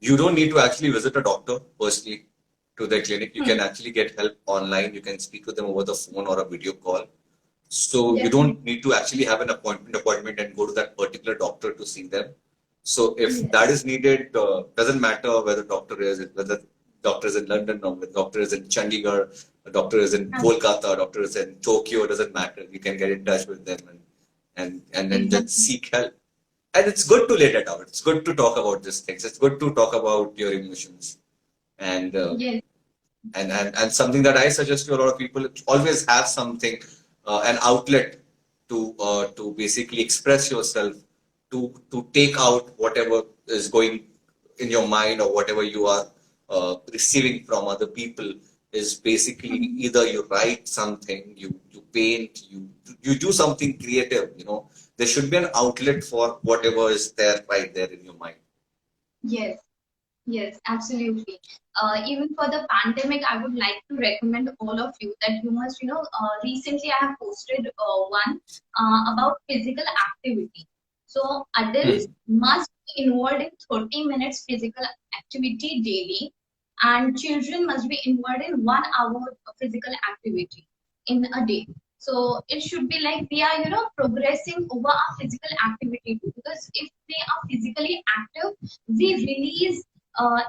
you don't need to actually visit a doctor personally to their clinic. You can actually get help online. You can speak to them over the phone or a video call. So you don't need to actually have an appointment and go to that particular doctor to see them. So if that is needed, doesn't matter whether doctor is in London or whether doctor is in Chandigarh, a doctor is in Kolkata, a doctor is in Tokyo, doesn't matter. You can get in touch with them and then just seek help. And it's good to let it out. It's good to talk about these things. It's good to talk about your emotions. And yes, and something that I suggest to a lot of people, always have something, an outlet to basically express yourself, to take out whatever is going in your mind or whatever you are receiving from other people. Is basically either you write something, you paint, you do something creative. There should be an outlet for whatever is there right there in your mind. yes. Yes, absolutely. Even for the pandemic, I would like to recommend all of you that you must, recently I have posted one about physical activity. So adults must be involved in 30 minutes physical activity daily, and children must be involved in 1 hour of physical activity in a day. So it should be like we are, progressing over our physical activity too. Because if we are physically active, we release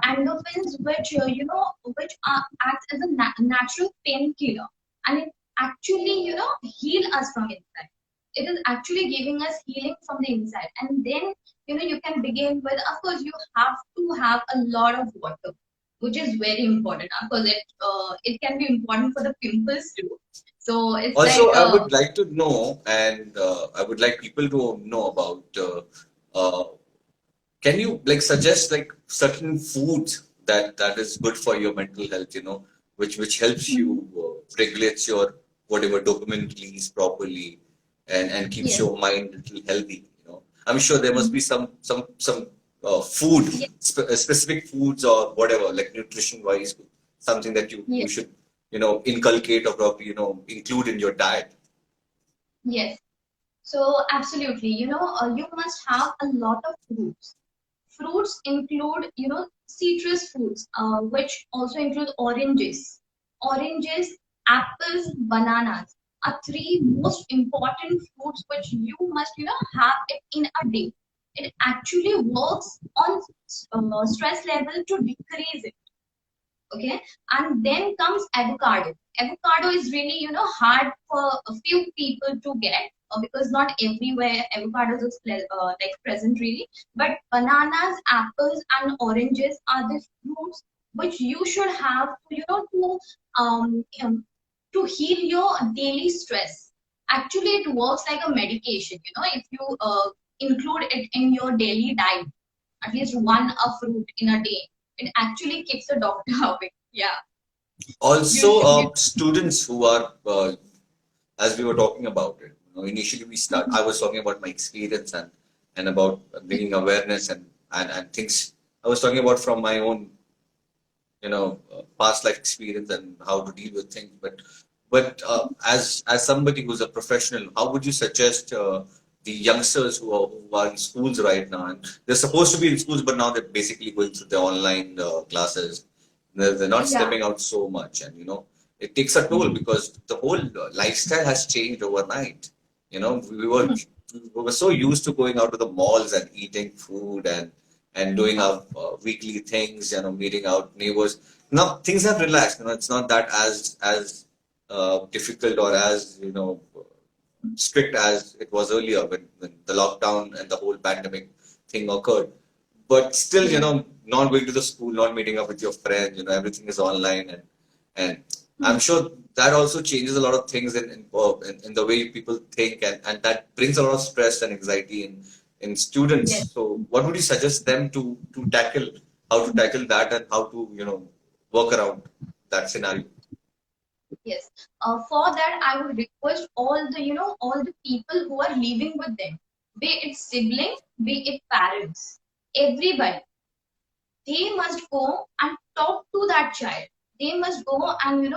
endorphins, which acts as a natural painkiller, and it actually heal us from inside. It is actually giving us healing from the inside, and then you can begin with. Of course, you have to have a lot of water, which is very important. Of course, it can be important for the pimples too. So it's Also, like I would like to know, and I would like people to know about. Uh, can you suggest certain foods that is good for your mental health? Which helps you regulates your whatever dopamine release properly, and keeps yes, your mind a little healthy. I'm sure there must be some food, yes, specific foods or whatever, like nutrition wise, something that you yes, should inculcate or probably include in your diet. yes. So absolutely, you must have a lot of fruits. Fruits include, citrus fruits, which also include oranges. Oranges, apples, bananas are three most important fruits which you must, have it in a day. It actually works on stress level to decrease it. Okay, and then comes avocado. Avocado is really hard for a few people to get because not everywhere avocados is like present really, but bananas, apples and oranges are the fruits which you should have to to heal your daily stress. Actually it works like a medication, if you include it in your daily diet, at least one a fruit in a day, it actually keeps the doctor away. Yeah. Also, You should, you students who are, as we were talking about it, initially I was talking about my experience and about bringing awareness and things. I was talking about from my own, past life experience and how to deal with things. But as somebody who's a professional, how would you suggest the youngsters who are in schools right now, and they're supposed to be in schools, but now they're basically going through the online classes. They're not yeah. stepping out so much, and it takes a toll because the whole lifestyle has changed overnight. We were so used to going out to the malls and eating food and doing our weekly things, meeting out neighbors. Now things have relaxed. It's not that as difficult or as strict as it was earlier when the lockdown and the whole pandemic thing occurred. But still, not going to the school, not meeting up with your friends, everything is online, and I'm sure that also changes a lot of things in the way people think, and that brings a lot of stress and anxiety in students. Yes. So, what would you suggest them to tackle, how to tackle that, and how to work around that scenario? Yes. For that, I would request all the people who are living with them, be it sibling, be it parents, everybody, they must go and talk to that child. They must go and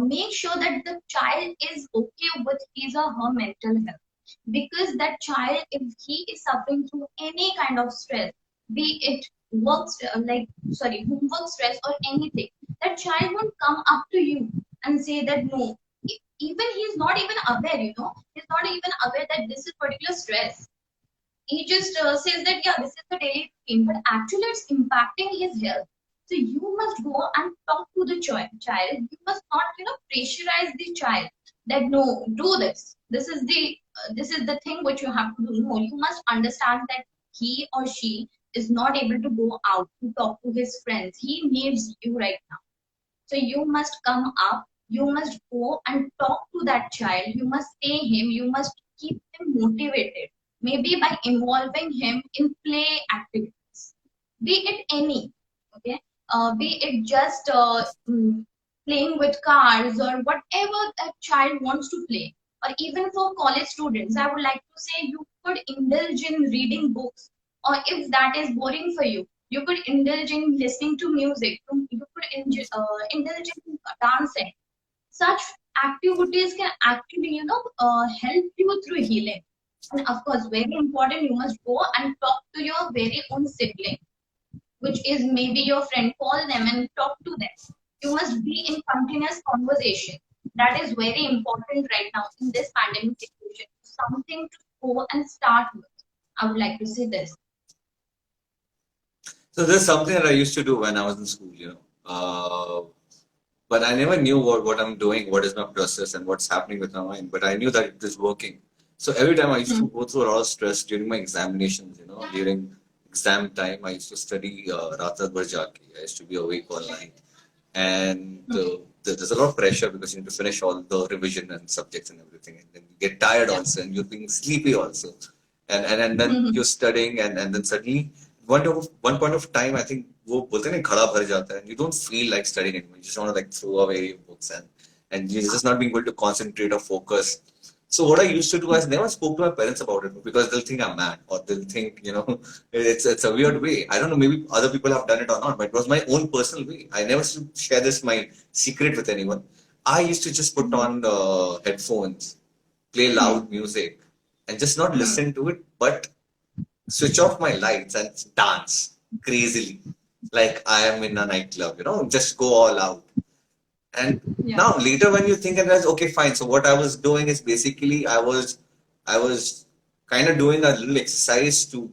make sure that the child is okay with his or her mental health. Because that child, if he is suffering through any kind of stress, be it homework stress or anything, that child won't come up to you and say that no. Even he's not even aware, he's not even aware that this is particular stress. He just says that yeah, this is the daily routine, but actually it's impacting his health. So you must go and talk to the child. You must not pressurize the child that no, do this. This is the thing which you have to do. No, you must understand that he or she is not able to go out to talk to his friends. He needs you right now. So you must come up, you must go and talk to that child, you must pay him, you must keep him motivated, maybe by involving him in play activities, be it any, okay, be it just playing with cars or whatever that child wants to play. Or even for college students, I would like to say you could indulge in reading books, or if that is boring for you, you could indulge in listening to music. You could indulge in dancing. Such activities can actually, help you through healing. And of course, very important, you must go and talk to your very own sibling, which is maybe your friend. Call them and talk to them. You must be in continuous conversation. That is very important right now in this pandemic situation. Something to go and start with. I would like to say this. So there's something that I used to do when I was in school. But I never knew what I'm doing, what is my process, and what's happening with my mind. But I knew that it is working. So every time I used to go through a lot of stress during my examinations, during exam time, I used to study Ratat Bhar Jaake. I used to be awake all night. And there's a lot of pressure because you need to finish all the revision and subjects and everything. And then you get tired also, and you're being sleepy also. And then you're studying, and then suddenly one point of time, I think वो बोलते हैं ना घड़ा भर जाता है, and you don't feel like studying anymore. You just want to like throw away your books and you're just not being able to concentrate or focus. So what I used to do is never spoke to my parents about it because they'll think I'm mad or they'll think it's a weird way. I don't know, maybe other people have done it or not, but it was my own personal way. I never used to share this my secret with anyone. I used to just put on headphones, play loud music, and just not listen to it, but switch off my lights and dance crazily like I am in a nightclub, just go all out. And Yeah. now later when you think and realize, okay, fine. So what I was doing is basically I was kind of doing a little exercise to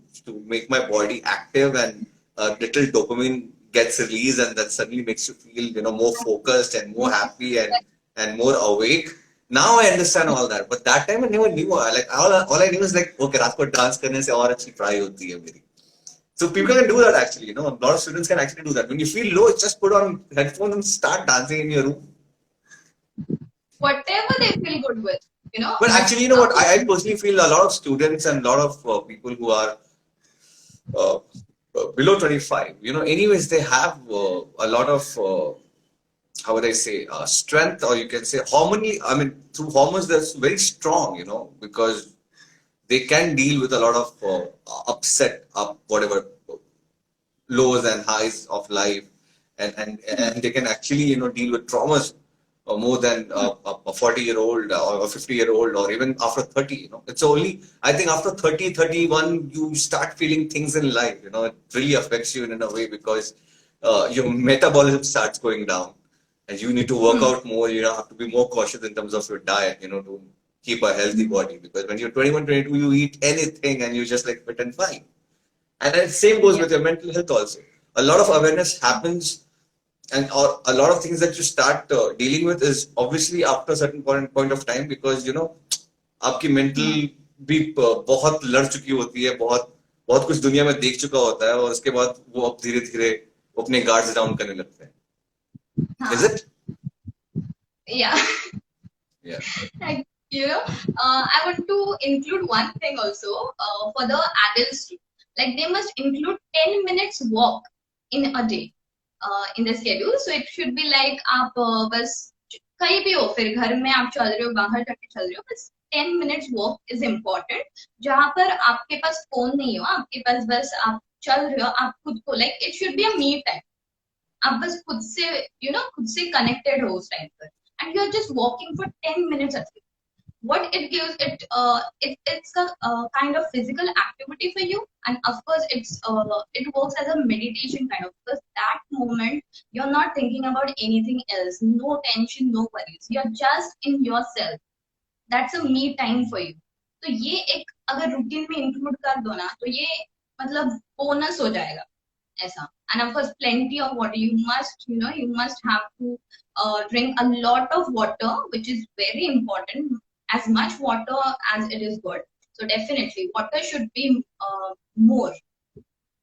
make my body active and a little dopamine gets released and that suddenly makes you feel, more focused and more happy and more awake. Now I understand all that. But that time I never knew. Like all I knew is like, okay, रात को dance करने से और अच्छी पढ़ाई होती है मेरी. So people can do that actually, A lot of students can actually do that. When you feel low, just put on headphones and start dancing in your room. Whatever they feel good with. But actually, you know what? I personally feel a lot of students and a lot of people who are uh, below 25, anyways, they have a lot of how would I say, strength, or you can say harmony. I mean, through hormones, they're very strong, because they can deal with a lot of upset, whatever lows and highs of life, and they can actually deal with traumas more than a 40-year-old or a 50-year-old, or even after 30. It's only, I think, after 30, 31 you start feeling things in life. It really affects you in a way, because your metabolism starts going down, and you need to work Hmm. out more. You have to be more cautious in terms of your diet, to keep a healthy body, because when you're 21, 22, you eat anything and you're just like fit and fine. And then same goes Yeah. with your mental health also. A lot of awareness happens, and or a lot of things that you start dealing with is obviously after a certain point of time, because आपकी Hmm. mental भी बहुत लड़ चुकी होती है, बहुत बहुत कुछ दुनिया में देख चुका होता है, और उसके बाद वो अब धीरे धीरे अपने गार्ड्स डाउन करने लगते हैं. Is Huh. it? Yeah. Yeah. Like, I want to include one thing also for the adults too. Like they must include 10 minutes walk in a day in the schedule. So it should be like आप बस कहीं भी हो, फिर घर में आप चल रहे हो, बाहर जाके चल रहे हो, बस 10 minutes walk is important. जहाँ पर आपके पास फोन नहीं हो, आपके पास बस आप चल रहे हो, आप खुद को like it should be a me time. आप बस खुद से खुद से connected हो उस टाइम पर, and you're just walking for 10 minutes at least. What it gives it's a kind of physical activity for you, and of course it works as a meditation kind of, because that moment you're not thinking about anything else, no tension, no worries, you're just in yourself. That's a me time for you. तो ये एक अगर routine में include कर दो ना, तो ये मतलब बोनस हो जाएगा ऐसा. And of course plenty of water, you must have to drink a lot of water, which is very important, as much water as it is good. So definitely water should be more.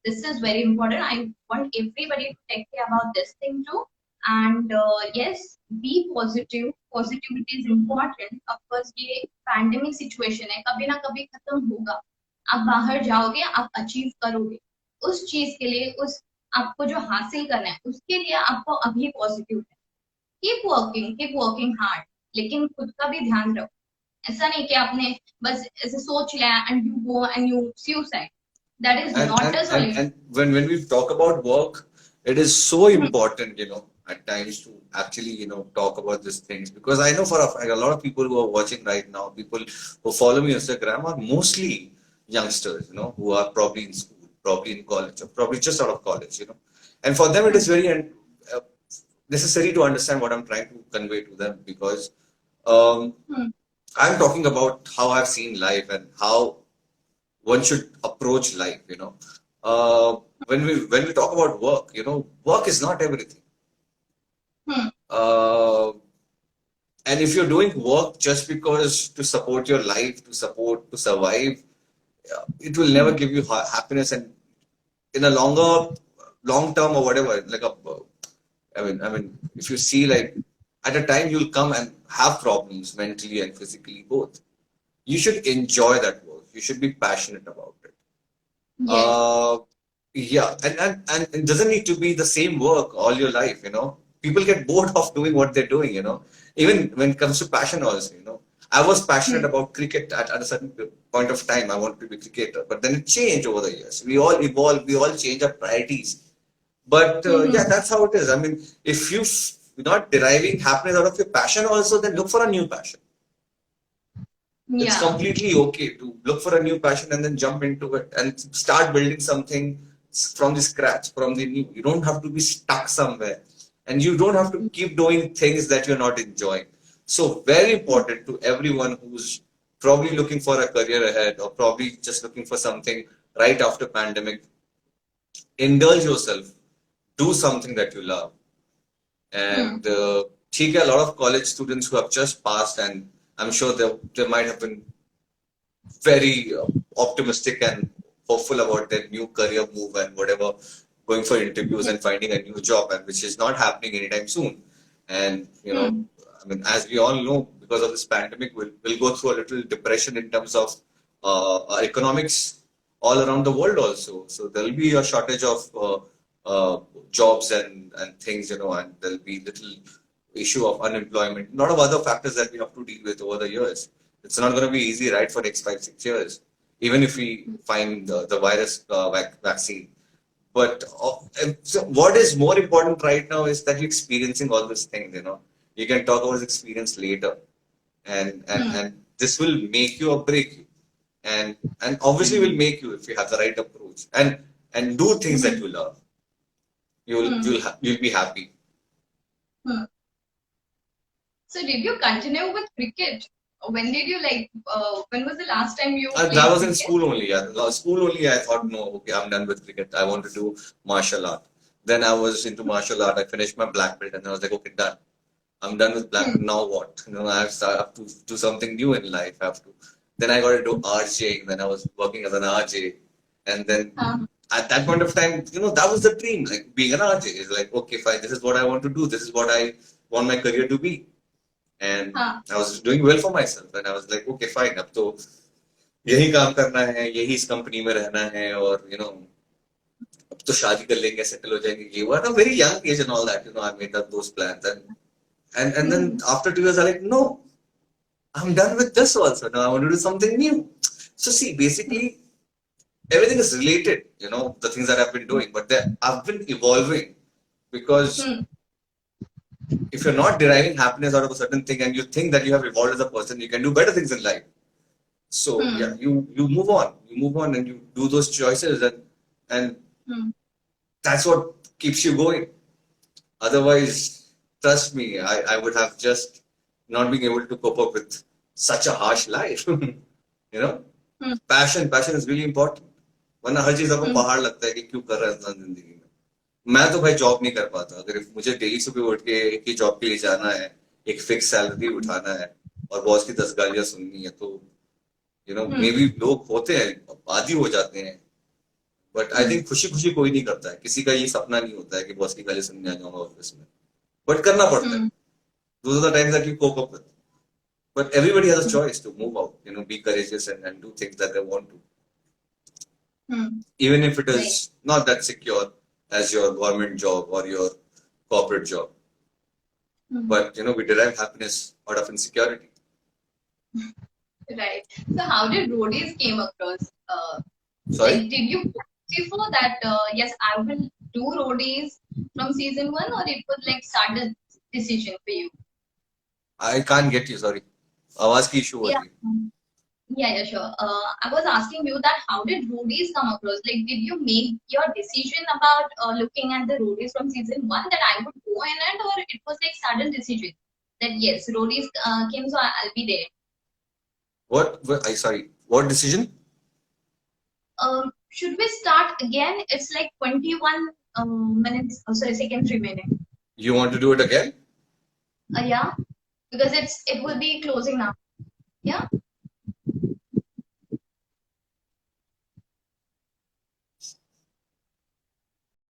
This is very important. I want everybody to take care about this thing too. And yes, be positive. Positivity is important. Of course, ये pandemic situation है, कभी ना कभी खत्म होगा. आप बाहर जाओगे, आप अचीव करोगे उस चीज के लिए, उस आपको जो हासिल करना है उसके लिए आपको अभी पॉजिटिव है. कीप वर्किंग हार्ड, लेकिन खुद का भी ध्यान रखो. ऐसा नहीं कि आपने बस ऐसे सोच लिया and you go and you suicide. That is and not and a and, solution. and when we talk about work, it is so important, at times, to actually talk about these things, because I know for a fact a lot of people who are watching right now, people who follow me on Instagram, are mostly youngsters, who are probably in school, probably in college, or probably just out of college, and for them it is very uh, necessary to understand what I'm trying to convey to them, because um, I'm talking about how I've seen life and how one should approach life. When we talk about work, work is not everything. Uh, and if you're doing work just because to support your life, to survive, it will never give you happiness. And in a long term or whatever, like I mean, if you see, like, at a time you'll come and have problems mentally and physically both. You should enjoy that work. You should be passionate about it. Yes. Uh, yeah, and it doesn't need to be the same work all your life, People get bored of doing what they're doing, Even when it comes to passion also, I was passionate about cricket at a certain point of time. I wanted to be a cricketer, but then it changed over the years. We all evolve, we all change our priorities. But yeah, that's how it is. I mean, if you're not deriving happiness out of your passion also, then look for a new passion. It's Yeah. completely okay to look for a new passion and then jump into it and start building something from the scratch, from the new. You don't have to be stuck somewhere, and you don't have to keep doing things that you're not enjoying. So, very important to everyone who's probably looking for a career ahead, or probably just looking for something right after pandemic. Indulge yourself, do something that you love. And ठीक है, a lot of college students who have just passed, and I'm sure they might have been very optimistic and hopeful about their new career move and whatever, going for interviews and finding a new job, and which is not happening anytime soon. And I mean, as we all know, because of this pandemic, we'll go through a little depression in terms of our economics all around the world also. So there'll be a shortage of jobs and things, and there'll be little issue of unemployment, a lot of other factors that we have to deal with over the years. It's not going to be easy, right, for the next 5, 6 years, even if we find the virus vaccine. But so what is more important right now is that you're experiencing all these things. You can talk about this experience later, and this will make you or break you, and obviously will make you if you have the right approach and do things that you love. You'll be happy. Hmm. So did you continue with cricket? When did you when was the last time you That played was in cricket? school only. Yeah, school only. I thought, no, okay, I'm done with cricket. I want to do martial art. Then I was into martial art. I finished my black belt, and I was like, okay, done. I'm done with black. Now what? I have to do something new in life. I have to. Then I got to do RJ. Then I was working as an RJ, and then at that point of time, that was the dream. Like being an RJ is like, okay, fine. This is what I want to do. This is what I want my career to be. And I was doing well for myself, and I was like, okay, fine. अब तो यही काम करना है, यही इस company में रहना है, और अब तो शादी कर लेंगे, सेटल हो जाएंगे. ये हुआ ना, very young age and all that. I made up those plans, and then after 2 years, I'm like, no, I'm done with this also. Now I want to do something new. So see, basically, everything is related. The things that I've been doing, but I've been evolving because if you're not deriving happiness out of a certain thing and you think that you have evolved as a person, you can do better things in life. So yeah, you move on and you do those choices, and that's what keeps you going. Otherwise, trust me, I would have just not been able to cope up with such a harsh life. Passion is really important. वरना हर चीज आपको पहाड़ लगता है कि क्यों कर रहा है इंसान जिंदगी में. मैं तो भाई जॉब नहीं कर पाता. अगर मुझे डेली सुबह उठ के एक ही जॉब के लिए जाना है, एक फिक्स सैलरी उठाना है और बॉस की 10 गालियां सुननी है, तो मे बी लोग होते हैं, आदी हो जाते हैं. बट आई थिंक खुशी खुशी कोई नहीं करता है. किसी का ये सपना नहीं होता है कि बॉस की गाली सुनने आ जाऊंगा ऑफिस में. बट करना पड़ता है. Those are the times that you cope up with. But everybody has a choice to move out, be courageous and do things that they want to. Even if it is not that secure as your government job or your corporate job. But, we derive happiness out of insecurity. Right. So how did roadies came across? Sorry? Did you before that, yes, I will do roadies from season 1, or it was like sudden decision for you? I can't get you, sorry. आवाज की issue Yeah. Yeah, sure. I was asking you that how did roadies come across? Like, did you make your decision about looking at the roadies from season 1 that I would go in it, or it was like sudden decision that yes, roadies came, so I'll be there? What decision? Should we start again? It's like 21 minutes. Oh, sorry, seconds remaining. You want to do it again? Yeah, because it will be closing now. Yeah.